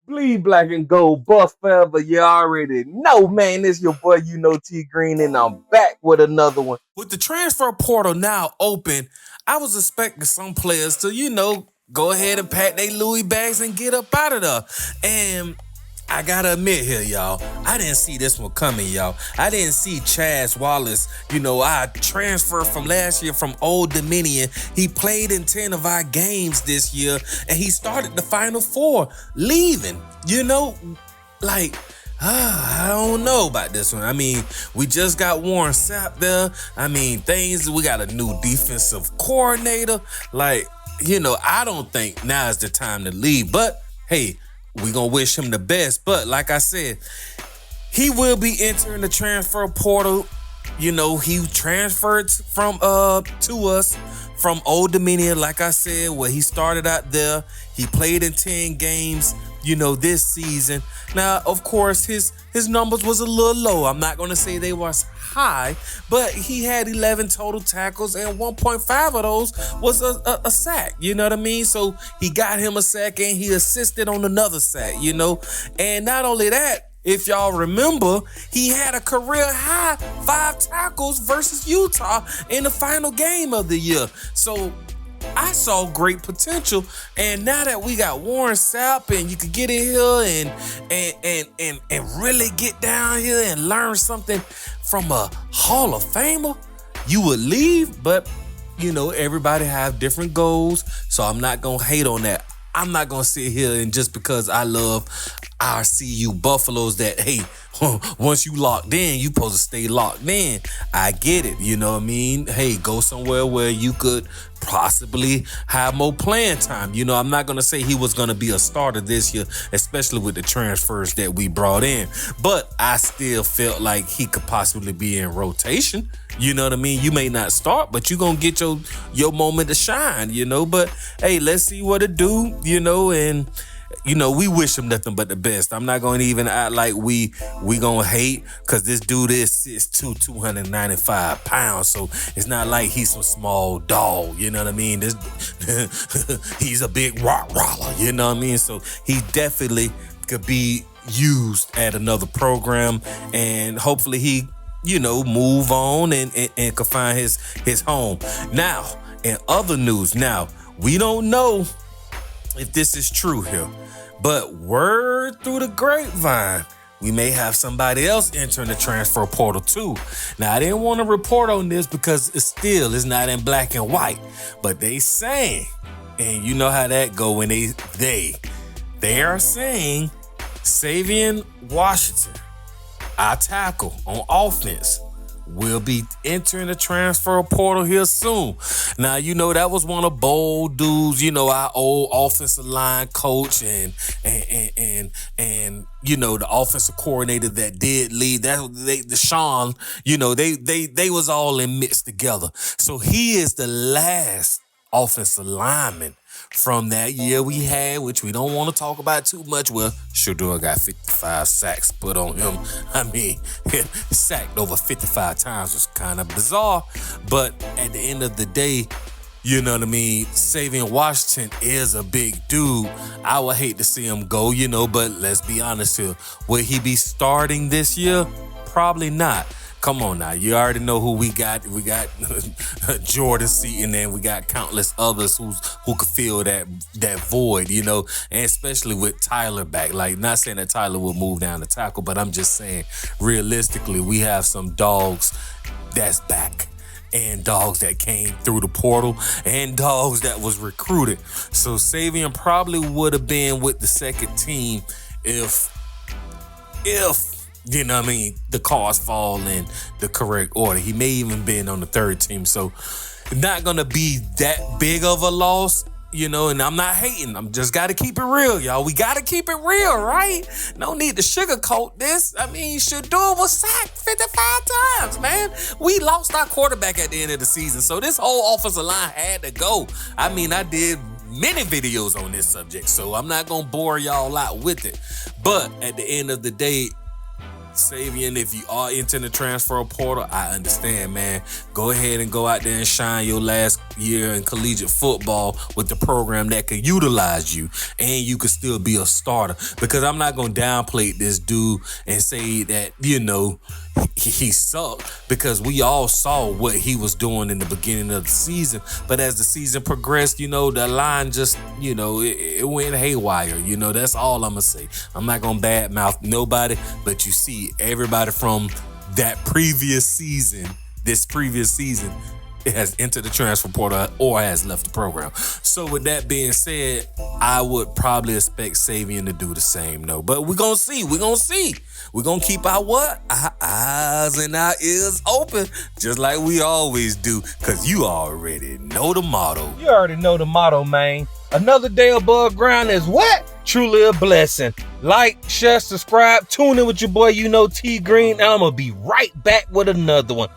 Bleed black and gold, buff forever. You already know, man. It's your boy, YouKnowTGreen, and I'm back with another one. With the transfer portal now open, I was expecting some players to, go ahead and pack their Louis bags and get up out of there. And I gotta admit here, y'all, I didn't see this one coming, y'all. I didn't see Chaz Wallace. I transferred from last year from Old Dominion. He played in 10 of our games this year, and he started the Final Four, leaving. I don't know about this one. I mean, we just got Warren Sapp there. I mean, we got a new defensive coordinator. I don't think now is the time to leave. But, hey, we gonna wish him the best. But, like I said, he will be entering the transfer portal. He transferred from to us from Old Dominion, like I said, where he started out there. He played in 10 games, this season. Now, of course, his numbers was a little low. I'm not gonna say they was high, but he had 11 total tackles, and 1.5 of those was a sack. You know what I mean? So he got him a sack, and he assisted on another sack. And not only that, if y'all remember, he had a career high 5 tackles versus Utah in the final game of the year. So I saw great potential, and now that we got Warren Sapp, and you could get in here and really get down here and learn something from a Hall of Famer, you would leave. But everybody have different goals, so I'm not gonna hate on that. I'm not gonna sit here and just because I love our CU Buffaloes that, hey, once you locked in, you supposed to stay locked in. I get it, you know what I mean? Hey, go somewhere where you could possibly have more playing time. I'm not going to say he was going to be a starter this year, especially with the transfers that we brought in. But I still felt like he could possibly be in rotation. You know what I mean? You may not start, but you're going to get your moment to shine, But, hey, let's see what it do, and we wish him nothing but the best. I'm not going to even act like we going to hate, because this dude is 6'2", 295 pounds. So it's not like he's some small dog. You know what I mean? He's a big rock roller. You know what I mean? So he definitely could be used at another program, and hopefully he, move on and could find his home. Now, in other news, we don't know if this is true here, but word through the grapevine, we may have somebody else entering the transfer portal too. Now, I didn't want to report on this because it's not in black and white, but they saying, and you know how that go when they are saying Savion Washington, our tackle on offense, will be entering the transfer portal here soon. Now, that was one of bold dudes, our old offensive line coach and the offensive coordinator that did leave. Deshaun, they was all in mixed together. So he is the last offensive lineman from that year we had, which we don't want to talk about too much. Well, Shador got 55 sacks put on him. I mean, sacked over 55 times was kind of bizarre. But at the end of the day, you know what I mean? Savion Washington is a big dude. I would hate to see him go, but let's be honest here. Will he be starting this year? Probably not. Come on now, you already know who we got. We got Jordan Seaton, and we got countless others who could fill that void, and especially with Tyler back. Like, not saying that Tyler will move down the tackle, but I'm just saying, realistically, we have some dogs that's back, and dogs that came through the portal, and dogs that was recruited. So Savion probably would have been with the second team if the cards fall in the correct order. He may even been on the third team. So not going to be that big of a loss, and I'm not hating. I'm just got to keep it real, y'all. We got to keep it real, right? No need to sugarcoat this. I mean, Shador was sacked 55 times, man. We lost our quarterback at the end of the season. So this whole offensive line had to go. I mean, I did many videos on this subject, so I'm not going to bore y'all out with it. But at the end of the day, Savion, if you are into the transfer portal, I understand, man. Go ahead and go out there and shine your last year in collegiate football with the program that could utilize you and you could still be a starter. Because I'm not going to downplay this dude and say that, you know, he sucked, because we all saw what he was doing in the beginning of the season. But as the season progressed, you know, the line just, you know, it went haywire. You know, that's all I'm going to say. I'm not going to badmouth nobody, but you see everybody from that previous season, this previous season, has entered the transfer portal or has left the program. So with that being said, I would probably expect Savion to do the same, though. But we're going to see. We're going to see. We're going to keep our what? Our eyes and our ears open, just like we always do, because you already know the motto. You already know the motto, man. Another day above ground is what? Truly a blessing. Like, share, subscribe, tune in with your boy, YouKnowTGreen, and I'm going to be right back with another one.